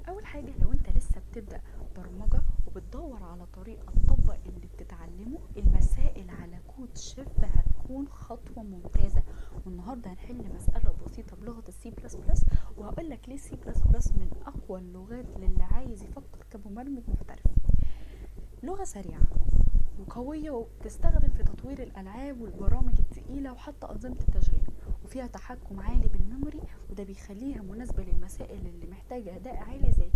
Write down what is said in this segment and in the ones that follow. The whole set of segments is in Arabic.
اول حاجه لو انت لسه بتبدا برمجه وبتدور على طريقه تطبق اللي بتتعلمه، المسائل على كود شيف هتكون خطوه ممتازه. والنهارده هنحل مساله بسيطه بلغه السي بلس بلس، وهقول لك ليه سي بلس بلس من اقوى اللغات للي عايز يفكر كمبرمج محترف. لغه سريعه وقوية وبتستخدم في تطوير الألعاب والبرامج التقيلة وحتى أنظمة التشغيل، وفيها تحكم عالي بالميموري، وده بيخليها مناسبة للمسائل اللي محتاجة أداء عالي زي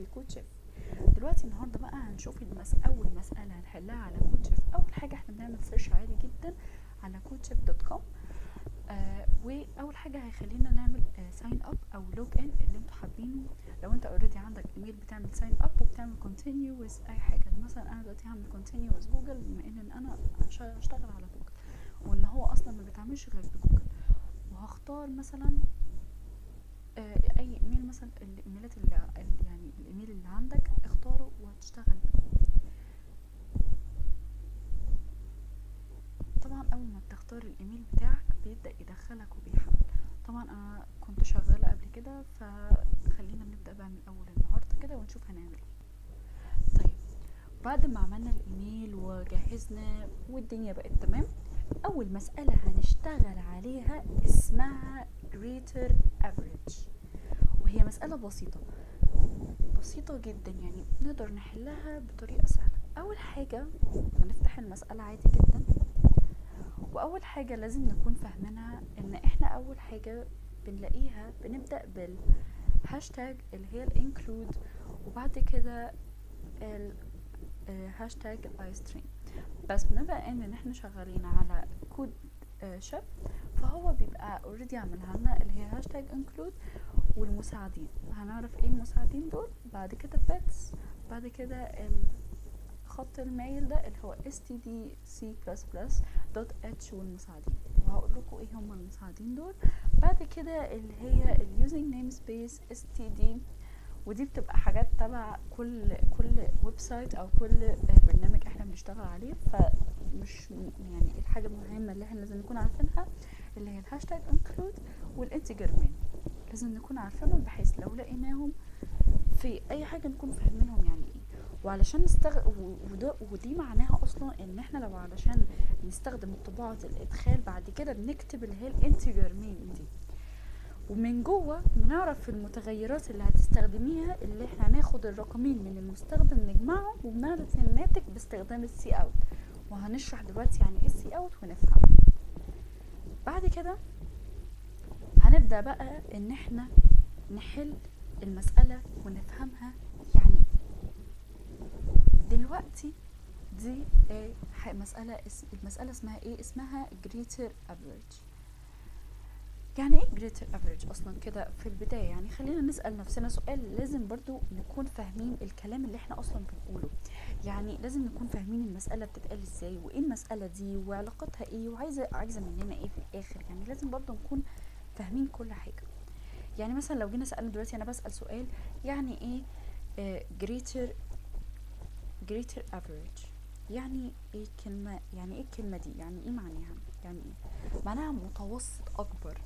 كود شيف. دلوقتي النهاردة بقى هنشوف أول مسألة هنحلها على كود شيف. أول حاجة احنا بنعمل سيرش عادي جدا على codeChef.com. واول حاجه هيخلينا نعمل ساين اب او لوج ان اللي انتوا حابينه. لو انت اوريدي عندك ايميل بتعمل ساين اب وبتعمل كونتينيو ويز اي حاجه. مثلا انا دلوقتي هعمل كونتينيو ويز جوجل بما ان انا اشتغل على جوجل، وان هو اصلا ما بيتعملش غير بجوجل. وهختار مثلا اي ايميل، مثلا الايميلات اللي يعني الايميل اللي عندك اختاره وهتشتغل بيه. طبعا اول ما بتختار الايميل بتاعك بيبدأ يدخلك وبيحمل. طبعا انا كنت شغالة قبل كده، فخلينا نبدأ بقى من اول النهاردة كده ونشوف هنعمل ايه. طيب بعد ما عملنا الايميل وجهزنا والدنيا بقت تمام، اول مسألة هنشتغل عليها اسمها greater average، وهي مسألة بسيطة جدا، يعني نقدر نحلها بطريقة سهلة. اول حاجة هنفتح المسألة عادي جدا، واول حاجة لازم نكون فاهمينها ان احنا اول حاجة بنلاقيها بنبدأ بالهاشتاج اللي هي الانكلود، وبعد كده الهاشتاج الايستريم. بس بنبقى ان احنا شغالين على كود شيف، فهو بيبقى اوريدي عملها لنا اللي هي هاشتاج انكلود. والمساعدين هنعرف ايه المساعدين دول بعد كده بيتس، بعد كده خط الميل ده اللي هو stdc++.h والمساعدين، وهقول لكم ايه هم المساعدين دول. بعد كده اللي هي اليوزنج نيم سبيس std، ودي بتبقى حاجات تبع كل ويب سايت او كل برنامج احنا بنشتغل عليه، فمش يعني الحاجه المهمه اللي احنا لازم نكون عارفينها اللي هي الهاشتاج انكلود والانتجر مين، لازم نكون عارفينهم بحيث لو لقيناهم في اي حاجه نكون فاهمينهم يعني ايه. وعلشان ودي معناها اصلا ان احنا لو علشان نستخدم طباعة الادخال بعد كده بنكتب اللي هي الانتجر مين دي، ومن جوه بنعرف المتغيرات اللي هتستخدميها، اللي احنا هناخد الرقمين من المستخدم نجمعهم وبنعرف الناتج باستخدام السي اوت، وهنشرح دلوقتي يعني ايه السي اوت ونفهم. بعد كده هنبدأ بقى ان احنا نحل المسألة ونفهمها يعني. دلوقتي دي المسألة اسمها ايه؟ اسمها greater average. يعني ايه greater average اصلا كده في البداية؟ يعني خلينا نسأل نفسنا سؤال، لازم برضو نكون فاهمين الكلام اللي احنا اصلا بنقوله. يعني لازم نكون فاهمين المسألة بتتقال ازاي، وايه المسألة دي وعلاقتها ايه، وعايزة مننا ايه في الاخر. يعني لازم برضو نكون فاهمين كل حاجة. يعني مثلا لو جينا سألنا دلوقتي، انا بسأل سؤال يعني ايه greater average، يعني ايه الكلمة دي؟ يعني ايه معناها؟ يعني ايه معناها؟ متوسط اكبر.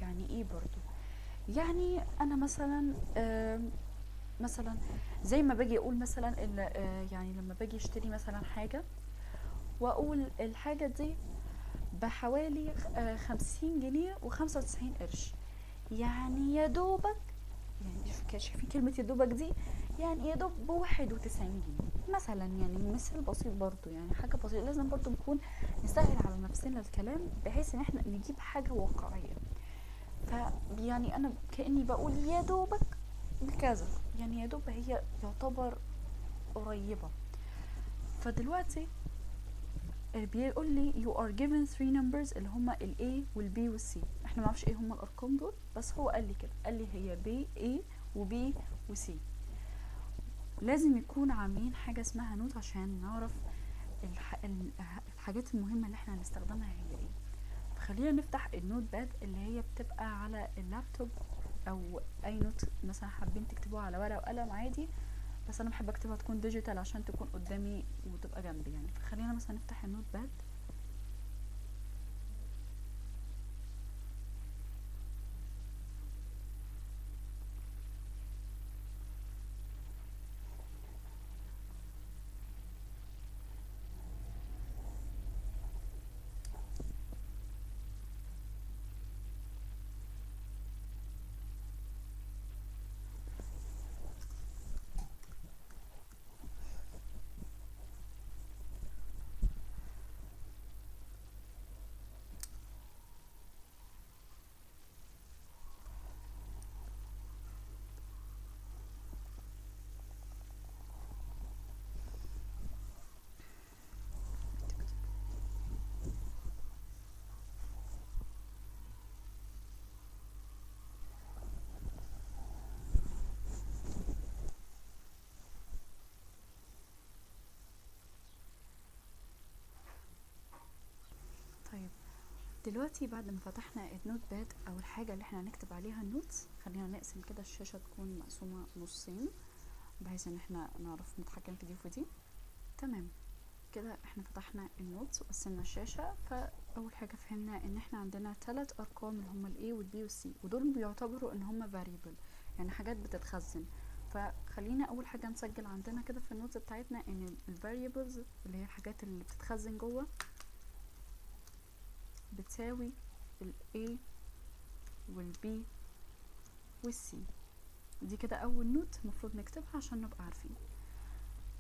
يعني ايه برضو؟ يعني انا مثلا زي ما باجي اقول مثلا يعني لما باجي اشتري مثلا حاجة واقول الحاجة دي بحوالي 50 جنيه و95 قرش، يعني يا دوبك، يعني شايفين كلمة يا دوبك دي؟ يعني يا دوب ب91 جنيه مثلا. يعني مثال بسيط برضو، يعني حاجة بسيطة. لازم برضو نكون نسهل على نفسنا الكلام بحيث ان احنا نجيب حاجة واقعية. فيعني انا كأني بقول يا دوبك بكذا، يعني يا دوب هي يعتبر قريبة. فدلوقتي بيقول لي you are given three numbers اللي هما ال A وال B وال C. احنا ما نعرفش ايه هما الارقام دول، بس هو قال لي كده، قال لي هي B A و B و C. لازم يكون عاملين حاجة اسمها نوت عشان نعرف الحاجات المهمة اللي احنا هنستخدمها هي ايه. فخلينا نفتح النوت باد اللي هي بتبقى على اللابتوب او اي نوت مثلا حابين تكتبوها على ورقة وقلم عادي، بس انا بحب اكتبها تكون ديجيتال عشان تكون قدامي وتبقى جنبي يعني. فخلينا مثلا نفتح النوت باد. دلوقتي بعد ما فتحنا النوت باد او الحاجة اللي احنا هنكتب عليها النوتس، خلينا نقسم كده الشاشة تكون مقسومة نصين بحيث ان احنا نعرف نتحكم في دي وفي دي. تمام كده احنا فتحنا النوتس وقسمنا الشاشة. فاول حاجة فهمنا ان احنا عندنا 3 ارقام اللي هما الاي والبي والسي، ودول بيعتبروا ان هما variable يعني حاجات بتتخزن. فخلينا اول حاجة نسجل عندنا كده في النوتس بتاعتنا ان الفاريبلز اللي هي الحاجات اللي بتتخزن جوه بتساوي ال A وال B وال C. دي كده اول نوت المفروض نكتبها عشان نبقى عارفين.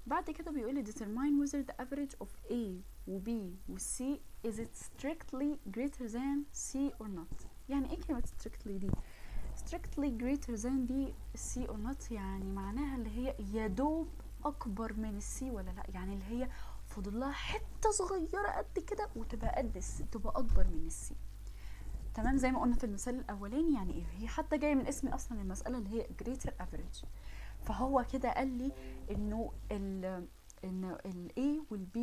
بعد كده بيقولي determine whether the average of A و B و C is it strictly greater than C or not. يعني ايه كلمة strictly دي؟ strictly greater than دي C or not يعني معناها اللي هي يدوب اكبر من السي ولا لا، يعني اللي هي فاضل لها حته صغيره قد كده وتبقى تبقى اكبر من السي. تمام زي ما قلنا في المثال الاولاني. يعني ايه؟ هي حتى جايه من اسم اصلا المساله اللي هي greater average. فهو كده قال لي انه ال A وال B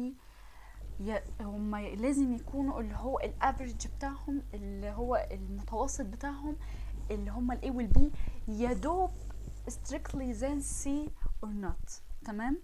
هم لازم يكونوا اللي هو الافريج بتاعهم، اللي هو المتوسط بتاعهم، اللي هم ال A وال B يدوب strictly than C or not. تمام.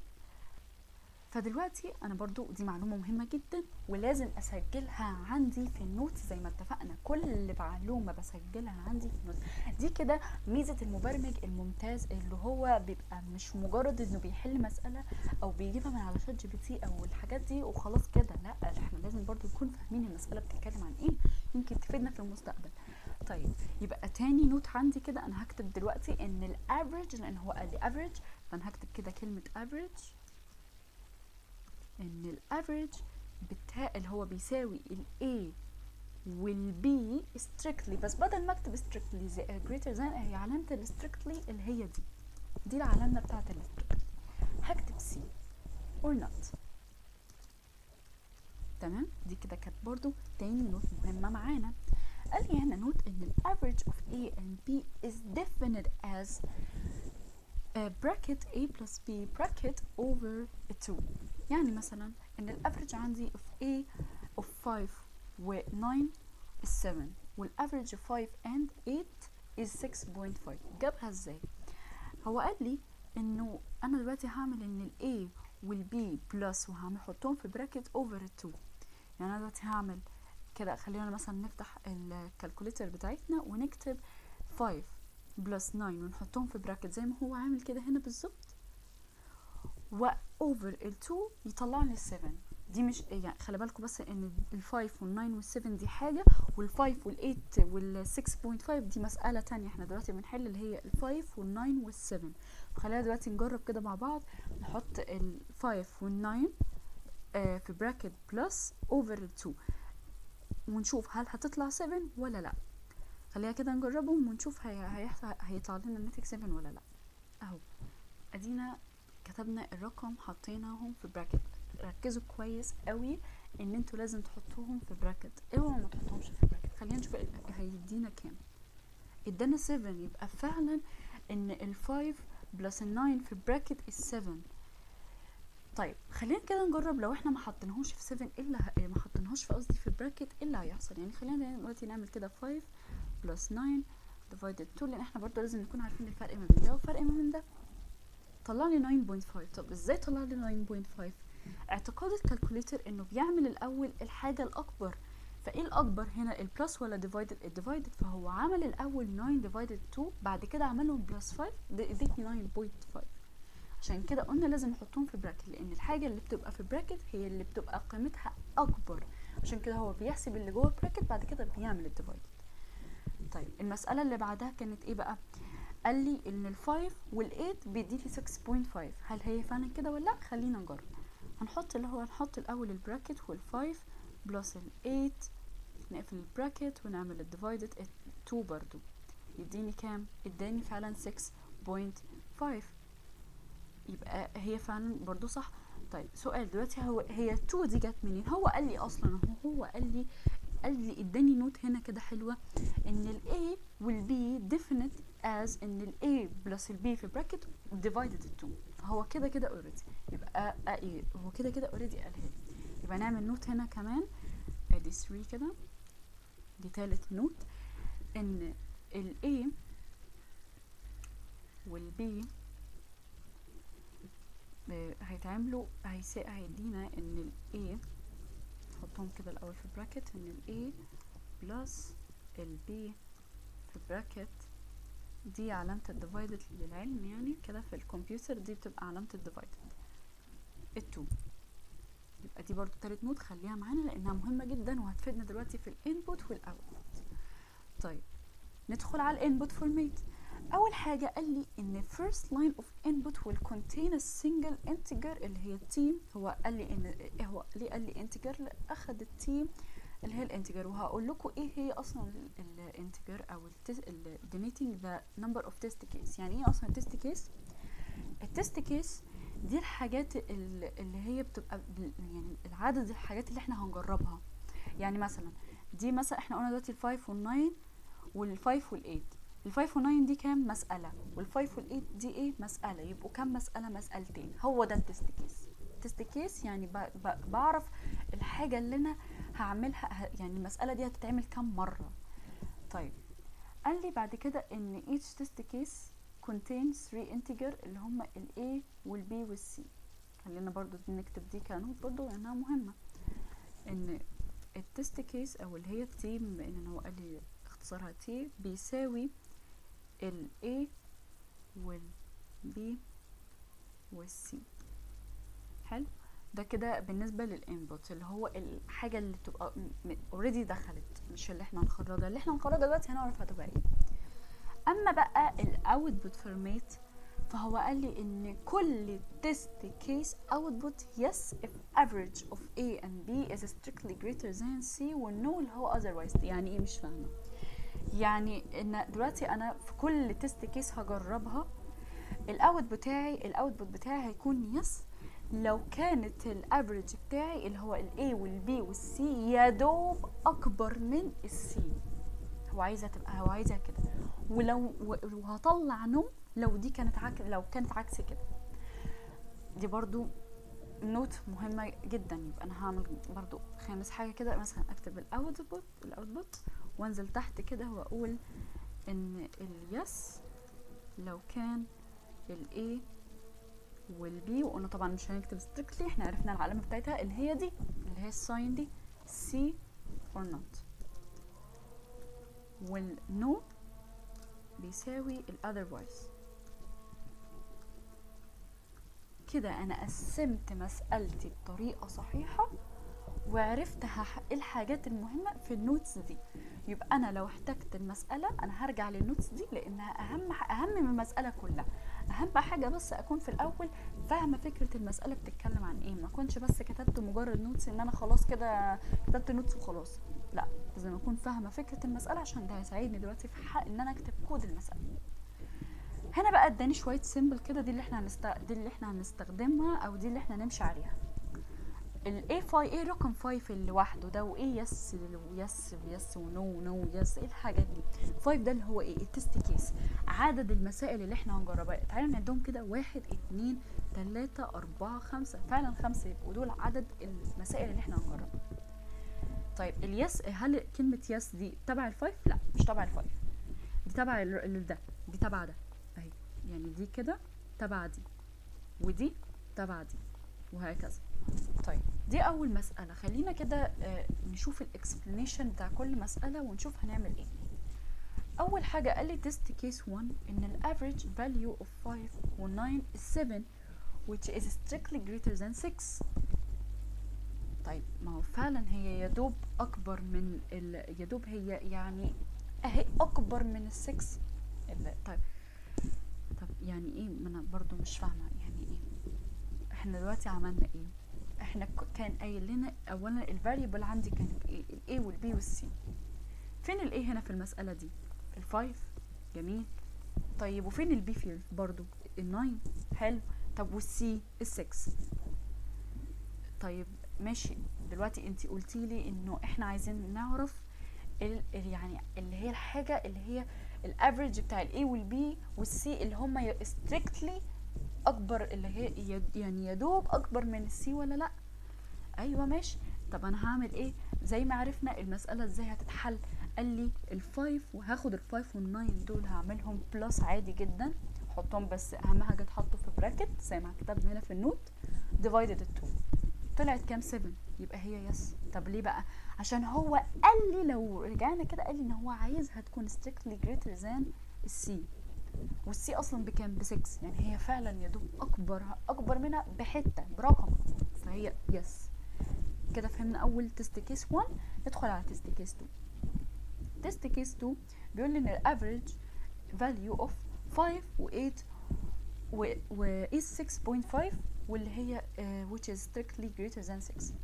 فدلوقتي انا برضو دي معلومة مهمة جدا ولازم اسجلها عندي في النوت زي ما اتفقنا. كل معلومة بسجلها عندي في النوت. دي كده ميزة المبرمج الممتاز اللي هو بيبقى مش مجرد انه بيحل مسألة او بيجيبها من على شات GPT او الحاجات دي وخلاص كده. لا، احنا لازم برضو نكون فاهمين المسألة بتتكلم عن ايه، يمكن تفيدنا في المستقبل. طيب يبقى تاني نوت عندي كده انا هكتب دلوقتي ان الافريج، لان هو قال لي افريج فانا هكتب كده كلمة افريج، ان الافريج اللي هو بيساوي ال A وال B strictly، بس بدل ما اكتب strictly زي greater than هي علامة ال strictly اللي هي دي العلامة بتاعت ال strictly. هكتب C or not. تمام. دي كده كانت برضو تاني نوت مهمة معانا. قال لي هنا نوت ان ال average of A and B is defined as bracket A plus B bracket over 2. يعني مثلا ان الافريج عندي of A of 5 و 9 is 7 والافريج of 5 and 8 is 6.5. جابها ازاي؟ هو قال لي انه انا دلوقتي هعمل ان ال A وال B plus وهحطهم في bracket over 2. يعني انا دلوقتي هعمل كده، خلينا مثلا نفتح الكالكوليتر بتاعتنا ونكتب 5 بلس 9 ونحطهم في براكت زي ما هو عامل كده هنا بالظبط، واوفر ال2 يطلع لي ال7. دي مش يعني خلي بالكم بس ان ال5 وال9 وال7 دي حاجه، وال5 وال8 وال6.5 دي مساله تانية. احنا دلوقتي بنحل اللي هي ال5 وال9 وال7. خلينا دلوقتي نجرب كده مع بعض. نحط ال5 وال9 في براكت بلس اوفر ال2 ونشوف هل هتطلع 7 ولا لا. خلينا كده نجربهم ونشوف هيطلع لنا الناتج 7 ولا لا. اهو ادينا كتبنا الرقم حطيناهم في براكت. ركزوا كويس قوي ان انتوا لازم تحطوهم في براكت، اوعوا ما تحطوهمش في براكت. خلينا نشوف هيدينا كام. ادانا 7، يبقى فعلا ان ال5 بلس ال9 في براكت ال7. طيب خلينا كده نجرب لو احنا ما حطيناهوش في 7 الا ما حطيناهوش في قصدي في براكت ايه اللي هيحصل. يعني خلينا دلوقتي نعمل كده 5 بلس 9 divided 2 لان احنا برضو لازم نكون عارفين الفرق ما بين ده والفرق ما بين ده. طلع لي 9.5. طب ازاي طلع لي 9.5؟ اعتقاد الكالكوليتر انه بيعمل الاول الحاجه الاكبر. فايه الاكبر هنا، البلس ولا ديفايدد؟ الديفايدد. فهو عمل الاول 9 ديفايدد 2 بعد كده عملهم بلس 5 ادتني 9.5. عشان كده قلنا لازم نحطهم في براكت لان الحاجه اللي بتبقى في براكت هي اللي بتبقى قيمتها اكبر. عشان كده هو بيحسب اللي جوه براكت بعد كده بيعمل الديفايدد. طيب المساله اللي بعدها كانت ايه بقى؟ قال لي ان ال5 وال8 بيديلي 6.5. هل هي فعلا كده ولا لا؟ خلينا نجرب. هنحط الاول البراكت وال5 بلس ال8، نقفل البراكت ونعمل الديفايدد 2 برضو. يديني كام؟ اداني فعلا 6.5. يبقى هي فعلا برضو صح. طيب سؤال دلوقتي، هي 2 دي جت منين؟ هو قال لي اصلا هو قال لي اداني نوت هنا كده حلوه ان ال A وال B definite as ان ال A بلس ال B في bracket divided 2. فهو كده اوريدي. يبقى هو كده اوريدي قالها لي. يبقى نعمل نوت هنا كمان ادي 3 كده دي تالت نوت، ان ال A وال B هيتعاملوا هيدينا ان ال A، نحطهم كده الاول في براكت، ان ال A بلس ال B في براكت، دي علامة الديفايدد للعلم يعني كده في الكمبيوتر، دي بتبقى علامة الديفايدد التو. يبقى دي برضو تالت نوت خليها معانا لانها مهمة جدا وهتفيدنا دلوقتي في الانبوت والاوتبوت. طيب ندخل على الانبوت فورمات. اول حاجة قال لي ان first line of input will contain a single integer اللي هي t. هو قال لي ان هو ليه قال لي integer؟ اخد التي اللي هي الانتجر، وهقول لكم ايه هي اصلا الانتجر او denoting the number of test case. يعني ايه اصلا التست كيس؟ التست كيس دي الحاجات اللي هي بتبقى يعني العدد الحاجات اللي احنا هنجربها. يعني مثلا دي مثلا احنا قلنا دلوقتي ال5 وال9 وال5 وال8. ال5 وال9 دي كام مسألة، وال5 وال8 دي ايه مسألة، يبقوا كام مسألة؟ مسألتين. هو ده التست كيس. التست كيس يعني بعرف الحاجة اللي انا هعملها، يعني المسألة دي هتتعمل كام مرة. طيب قال لي بعد كده ان each test case contains 3 integer اللي هم ال A وال B وال C. خلينا برضو نكتب دي كنوت برضو لانها مهمة، ان التست كيس او اللي هي T، بما ان هو قال لي اختصارها T، بيساوي ال A وال B وال C. حلو، ده كده بالنسبة للانبوت اللي هو الحاجة اللي تبقى اوريدي دخلت، مش اللي احنا هنخرجها. اللي احنا هنخرجها دلوقتي هنعرف هتبقى ايه. اما بقى الاوتبوت فورمات، فهو قال لي ان كل test case output yes if average of A and B is strictly greater than C والno اللي هو otherwise. يعني ايه؟ مش فاهمة. يعني ان دلوقتي انا في كل test case هجربها الاوتبوت بتاعي هيكون yes لو كانت الافريج بتاعي اللي هو ال A وال B وال C يا دوب اكبر من ال C. هو عايزها كده. ولو وهطلع نو لو دي كانت لو كانت عكس كده. دي برضو نوت مهمة جدا. يبقى انا هعمل برضو خامس حاجة كده، مثلا اكتب الاوتبوت وانزل تحت كده واقول ان اليس لو كان ال A وال B، وقلنا طبعا مش هنكتب strictly، احنا عرفنا العلامة بتاعتها اللي هي دي اللي هي الساين دي C or not، والنو بيساوي ال otherwise. كده انا قسمت مسألتي بطريقة صحيحة وعرفت الحاجات المهمة في النوتس دي. يبقى انا لو احتجت المسألة انا هرجع للنوتس دي لانها اهم من المسألة كلها. اهم حاجة بس اكون في الاول فاهمة فكرة المسألة بتتكلم عن ايه، ما اكونش بس كتبت مجرد نوتس ان انا خلاص كده كتبت نوتس وخلاص. لا، لازم اكون فاهمة فكرة المسألة عشان ده هيساعدني دلوقتي في حق ان انا اكتب كود المسألة. هنا بقى اداني شويه سيمبل كده، دي اللي احنا هنستخدمها او دي اللي احنا نمشي عليها. الاي 5 ايه رقم 5 اللي لوحده ده، وايه يس ويس ويس ونو يس، ايه الحاجات دي؟ 5 ده اللي هو ايه؟ التست كيس، عدد المسائل اللي احنا هنجربها. تعالوا نعدهم كده، 1 2 3 4 5، فعلا 5 يبقوا دول عدد المسائل اللي احنا هنجربها. طيب اليس، هل كلمه يس دي تبع الفايف؟ لا مش تبع الفايف، دي تبع ده، دي تبع ده اهي، يعني دي كده تبع دي ودي تبع دي وهكذا. طيب دي اول مسألة. خلينا كده نشوف الاكسبلانيشن بتاع كل مسألة ونشوف هنعمل ايه. اول حاجة قال لي test case 1 ان ال average value of 5 و 9 is 7 which is strictly greater than 6. طيب ما هو فعلا هي يدوب اكبر من يدوب هي يعني اهي اكبر من ال 6. طيب يعني ايه؟ ما انا برضو مش فاهمه يعني ايه. احنا دلوقتي عملنا ايه؟ احنا كان قايل لنا اولا الفاريبل عندي كانت ايه؟ الاي والبي والسي. فين الاي هنا في المساله دي؟ الفايف، جميل. طيب وفين البي في برضو؟ الناين، حلو. طب والسي؟ السكس. طيب ماشي، دلوقتي انتي قلتي لي انه احنا عايزين نعرف يعني اللي هي الحاجه اللي هي الافريج بتاع الاي والبي والسي اللي هم strictly اكبر، اللي هي يعني يدوب اكبر من السي ولا لا؟ ايوه ماشي. طب انا هعمل ايه؟ زي ما عرفنا المساله ازاي هتتحل، قال لي ال5 وهاخد ال5 وال9 دول هعملهم بلس عادي جدا، احطهم بس اهم حاجه تحطوا في براكت زي ما كتبنا هنا في النوت divided ال2. طلعت كام؟ 7. يبقى هي يس. طب ليه بقى؟ عشان هو قال لي لو رجعنا كده قال لي ان هو عايزها تكون strictly greater than السي، والسي اصلا بكام؟ ب6، يعني هي فعلا يا دوب اكبر منها بحته برقم، فهي يس. كده فهمنا اول تيست كيس 1. ندخل على تيست كيس 2. تيست كيس 2 بيقول لي ان الافريج فاليو اوف 5 و8 و is 6.5 واللي هي which is strictly greater than 6.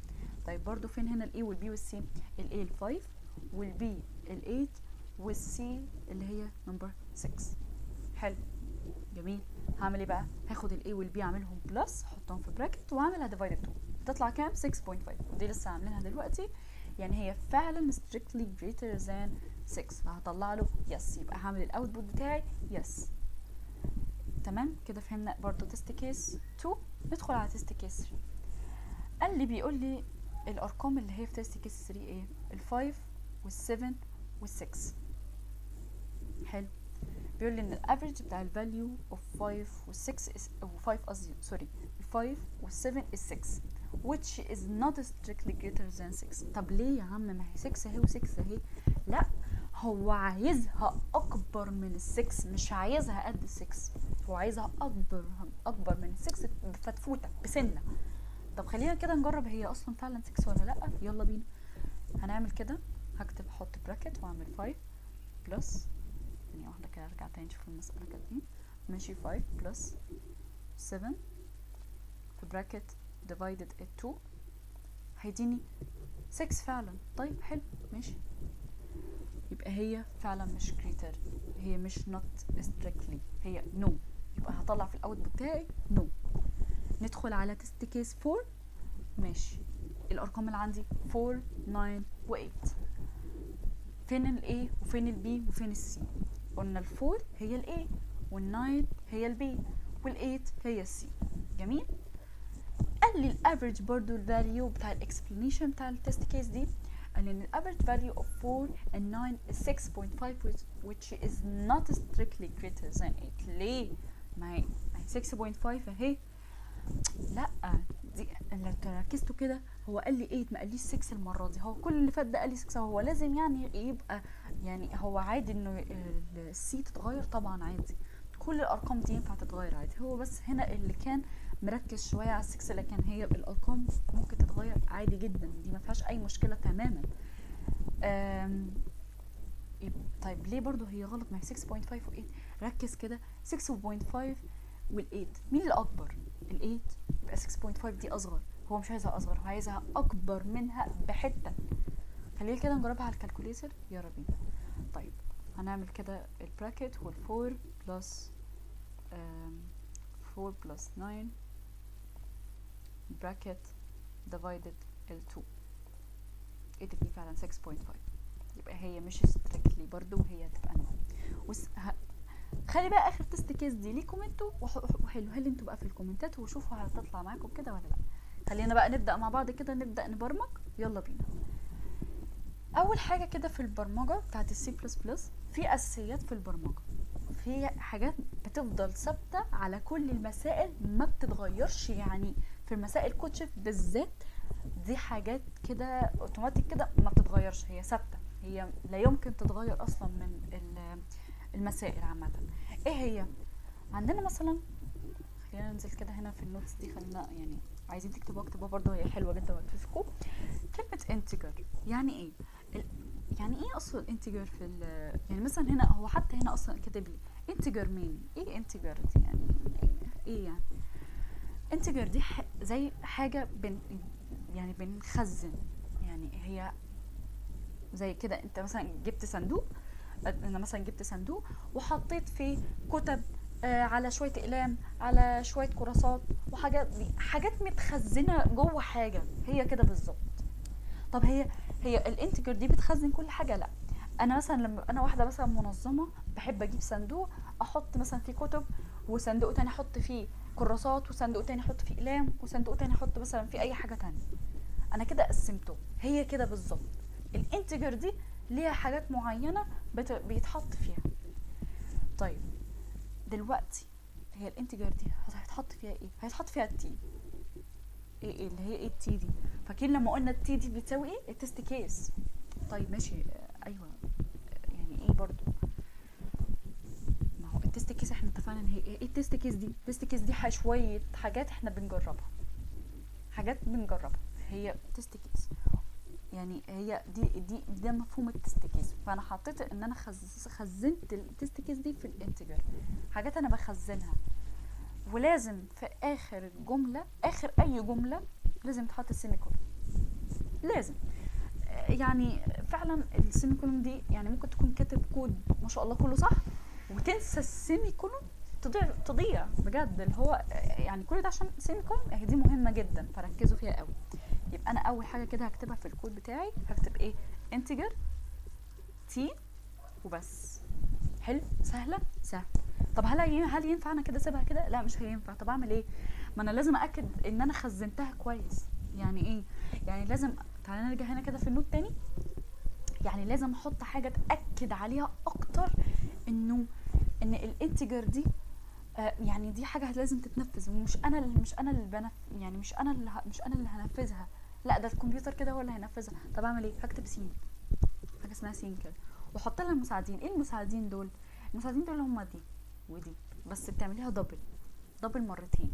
طيب برضو فين هنا الاي والبي والسي؟ الاي ال 5 والبي ال 8 والسي اللي هي نمبر 6. حلو جميل. هعمل ايه بقى؟ هاخد الاي والبي اعملهم بلس، احطهم في براكت واعملها ديفايدد 2، تطلع كام؟ 6.5. ودي لسه عاملينها دلوقتي، يعني هي فعلا strictly greater than 6، فهطلع له يس. يبقى هعمل الاوتبوت بتاعي يس. تمام كده فهمنا برضو تيست كيس 2. ندخل على تيست كيس 3. قال لي بيقول لي الارقام اللي هي في تيست كيس 3 ايه؟ ال5 وال7 وال6. حلو. بيقول لي ان الافريج بتاع الفاليو اوف 5 وال6 و5 قصدي سوري 5 وال7 is 6 which is not strictly greater than 6. طب ليه يا عم؟ ما هي 6 اهي و6 اهي. لا، هو عايزها اكبر من ال6، مش عايزها قد ال6، هو عايزها اكبر من ال6 بفتفوته بسنه. طب خلينا كده نجرب هي اصلا فعلا 6 ولا لا. يلا بينا. هنعمل كده، هكتب احط براكت واعمل 5 بلس، ثانيه واحده كده ارجع تاني نشوف المساله كانت ايه. ماشي 5 بلس 7 في براكت divided 2 هيديني 6 فعلا. طيب حلو ماشي. يبقى هي فعلا مش greater، هي مش not strictly، هي no. يبقى هطلع في الاوت بتاعي no. ندخل على تيست كيس 4. ماشي. الارقام اللي عندي 4 9 و8. فين الاي وفين البي وفين السي؟ قلنا ال4 هي الاي وال9 هي البي وال8 هي السي. جميل. قال لي الافريج برضو الفاليو بتاع الاكسبلانيشن بتاع التست كيس دي. قال لي ان الافريج فاليو اوف 4 and 9 is 6.5 which is not strictly greater than 8. ليه؟ ما هي 6.5 اهي. لا دي لو ركزتوا كده هو قال لي 8 ما قاليش 6 المره دي. هو كل اللي فات ده قال لي 6، هو لازم يعني يبقى يعني هو عادي انه السي تتغير؟ طبعا عادي، كل الارقام دي ينفع تتغير عادي. هو بس هنا اللي كان مركز شويه على 6، لكن هي الارقام ممكن تتغير عادي جدا، دي ما فيهاش اي مشكله تماما. طيب ليه برضو هي غلط؟ ما هي 6.5 و8. ركز كده 6.5 وال8 مين اللي اكبر؟ ال8. يبقى 6.5 دي اصغر، هو مش عايزها اصغر، هو عايزها اكبر منها بحته. خلينا كده نجربها على الكالكوليتر. يلا بينا. طيب هنعمل كده البراكت وال4 بلس 4 بلس 9 براكت divided ال2 ادتني فعلا 6.5. يبقى هي مش strictly برضو، وهي هتبقى نو. خلي بقى اخر تست كيس دي ليكم انتوا وحلوها لي انتوا بقى في الكومنتات وشوفوا هتطلع معاكم كده ولا لا. خلينا بقى نبدا مع بعض كده، نبدا نبرمج. يلا بينا. اول حاجه كده في البرمجه بتاعت السي بلس بلس في اساسيات في البرمجه، في حاجات بتفضل ثابته على كل المسائل ما بتتغيرش. يعني في المسائل كوتشف بالذات دي حاجات كده اوتوماتيك كده ما بتتغيرش، هي ثابته، هي لا يمكن تتغير اصلا من المسائل عامه. ايه هي؟ عندنا مثلا، خلينا ننزل كده هنا في النوتس دي، خلينا يعني عايزين تكتبوها اكتبوها برضو، هي حلوه جدا وهتفيدكم. كلمه انتجر يعني ايه؟ يعني ايه اصلا انتجر في يعني مثلا هنا هو حتى هنا اصلا كاتب لي انتجر مين؟ ايه انتجر دي يعني؟ ايه يعني انتجر دي؟ زي حاجه يعني بنخزن، يعني هي زي كده انت مثلا جبت صندوق، انا مثلا جبت صندوق وحطيت فيه كتب على شويه اقلام على شويه كراسات وحاجات، دي حاجات متخزنه جوه حاجه، هي كده بالظبط. طب هي الانتجر دي بتخزن كل حاجه؟ لا. انا مثلا لما انا واحده مثلا منظمه بحب اجيب صندوق احط مثلا فيه كتب، وصندوق تاني احط فيه كراسات، وصندوق تاني احط فيه اقلام، وصندوق تاني احط مثلا فيه اي حاجه تانية. انا كده قسمته، هي كده بالظبط. الانتجر دي ليها حاجات معينة بيتحط فيها. طيب دلوقتي هي الانتجر دي هيتحط فيها ايه؟ هيتحط فيها التي. ايه اللي هي ايه التي دي؟ فاكرين لما قلنا التي دي بتساوي ايه؟ التست كيس. طيب ماشي، ايوه، يعني ايه برضو؟ ما هو التست كيس احنا اتفقنا ان هي ايه التست كيس دي؟ التست كيس دي شويه حاجات احنا بنجربها، هي تست كيس. يعني هي دي ده مفهوم التست كيس. فانا حطيت ان انا خزنت التست كيس دي في الانتجر، حاجات انا بخزنها. ولازم في اخر الجمله، اخر اي جمله لازم تحط السيمي كولون، لازم. يعني فعلا السيمي كولون دي يعني ممكن تكون كاتب كود ما شاء الله كله صح وتنسى السيمي كولون، تضيع بجد. اللي هو يعني كل ده عشان السيمي كولون دي مهمه جدا، فركزوا فيها قوي. يبقى انا اول حاجه كده هكتبها في الكود بتاعي، هكتب ايه؟ انتجر تي وبس. حلو، سهله. طب هل ينفع انا كده اسيبها كده؟ لا مش هينفع. طب اعمل ايه؟ ما انا لازم اكد ان انا خزنتها كويس. يعني ايه؟ يعني لازم، تعالى نرجع هنا كده في النوت تاني. يعني لازم احط حاجه تاكد عليها اكتر ان الانتجر دي يعني دي حاجه لازم تتنفذ، ومش انا يعني مش انا اللي هنفذها، لا ده الكمبيوتر كده هو اللي هينفذها. طب اعمل ايه؟ هكتب سين، حاجه اسمها سين كده، واحط لها المساعدين. ايه المساعدين دول؟ المساعدين دول هم دي ودي، بس بتعمليها دبل مرتين.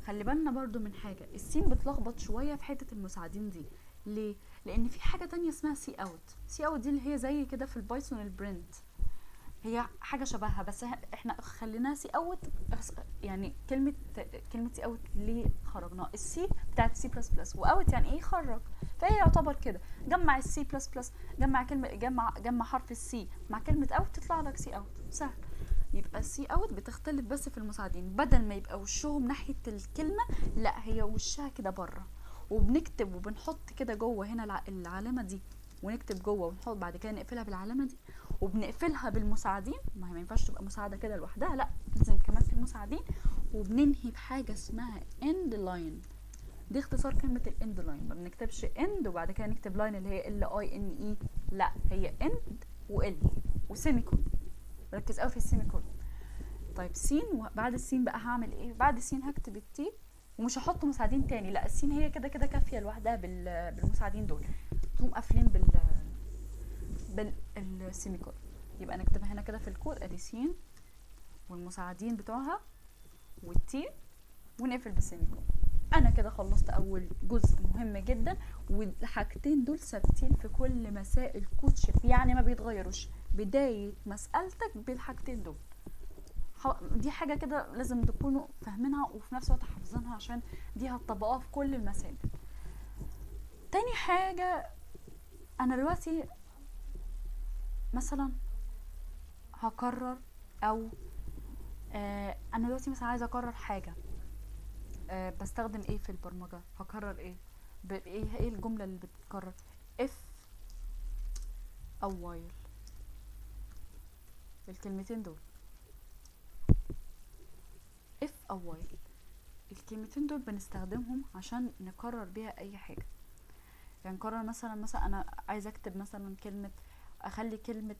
خلي بالنا برضو من حاجه، السين بتلخبط شويه في حته المساعدين دي. ليه؟ لان في حاجه تانية اسمها سي اوت. سي اوت دي اللي هي زي كده في البايثون البرنت، هي حاجه شبهها بس احنا خليناها سي اوت. يعني كلمه سي اوت ليه خرجناها؟ السي بتاعت سي بلس بلس، واوت يعني ايه؟ خرج. فهي يعتبر كده جمع السي بلس بلس، جمع كلمه، جمع حرف السي مع كلمه اوت تطلع لك سي اوت. سهل. يبقى السي اوت بتختلف بس في المساعدين، بدل ما يبقى وشهم ناحيه الكلمه، لا هي وشها كده بره. وبنكتب وبنحط كده جوه هنا العلامه دي، ونكتب جوه ونحط بعد كده نقفلها بالعلامه دي، وبنقفلها بالمساعدين. ما ينفعش تبقى مساعده كده لوحدها، لا لازم كمان في المساعدين. وبننهي بحاجه اسمها end line. دي اختصار كلمه الاند لاين. ما بنكتبش end وبعد كده نكتب لاين اللي هي LINE، لا هي end وال وسيمي كولون. ركز قوي في السيمي كولون. طيب سين، وبعد السين بقى هعمل ايه؟ بعد السين هكتب التي، ومش هحط مساعدين تاني، لا السين هي كده كده كافيه لوحدها بالمساعدين دول، تقوم قافلين بالسيمي كولون. يبقى نكتبها هنا كده في الكود، ادي سين والمساعدين بتوعها والتي، ونقفل بالسيمي كولون. انا كده خلصت اول جزء مهم جدا، والحاجتين دول ثابتين في كل مسائل كود شيف، يعني ما بيتغيروش بدايه مسالتك بالحاجتين دول. دي حاجه كده لازم تكونوا فاهمينها وفي نفس الوقت حافظينها، عشان دي هتطبقوها في كل المسائل. تاني حاجه، انا دلوقتي مثلا هكرر، او انا دلوقتي مثلا عايزه اكرر حاجه، بستخدم ايه في البرمجه؟ هكرر ايه؟ ايه الجمله اللي بتتكرر؟ if او while. الكلمتين دول if او while، الكلمتين دول بنستخدمهم عشان نكرر بيها اي حاجه. يعني نكرر مثلا انا عايزه اكتب مثلا كلمه، اخلي كلمه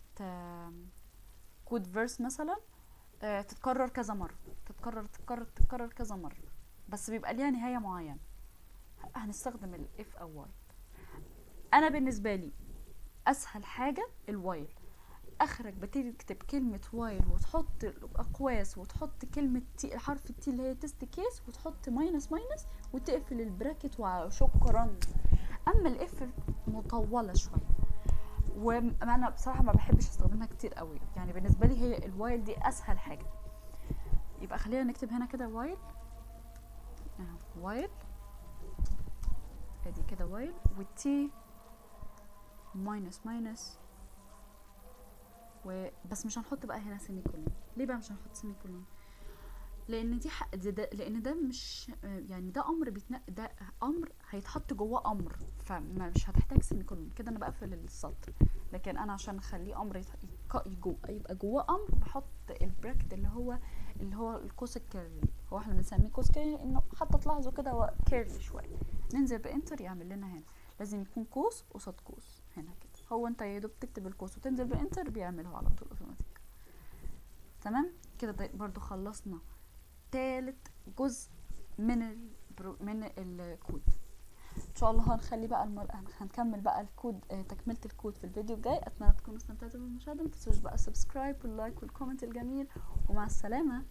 كود فيرس مثلا تتكرر كذا مره، تتكرر كذا مره، بس بيبقى ليها نهايه معينه، هنستخدم الاف او وايل. انا بالنسبه لي اسهل حاجه الوايل. اخرك بتكتب كلمه وايل وتحط الاقواس وتحط كلمه تي، حرف التي اللي هي تيست كيس، وتحط ماينس وتقفل البراكت وشكرا. اما الاف مطوله شويه، وانا بصراحه ما بحبش استخدمها كتير قوي، يعني بالنسبه لي هي الوايل دي اسهل حاجه. يبقى خلينا نكتب هنا كده وايل، وايل ادي كده وايل، والتي ماينس بس مش هنحط بقى هنا سيمي كولون. ليه بقى مش هنحط سيمي كولون؟ لان لان ده مش يعني ده امر ده امر هيتحط جواه امر، فمش هتحتاج سيمي كولون كده. انا بقفل السطر، لكن انا عشان اخليه امر يبقى جواه امر بحط البراكت اللي هو القوس الكيرلي. هو احنا بنسميه قوس كيرلي لانه حتى تلاحظوا كده هو كيرلي شويه. ننزل بانتر يعمل لنا هنا، لازم يكون قوس قصاد قوس هنا كده. هو انت يا دوب تكتب الكورس وتنزل بالانتر بيعمله على طول اوتوماتيك. تمام كده برضو خلصنا تالت جزء من الكود. ان شاء الله هنخلي بقى هنكمل بقى الكود، تكملة الكود في الفيديو الجاي. اتمنى تكونوا استمتعتوا بالمشاهدة، متنسوش بقى سبسكرايب واللايك والكومنت الجميل، ومع السلامة.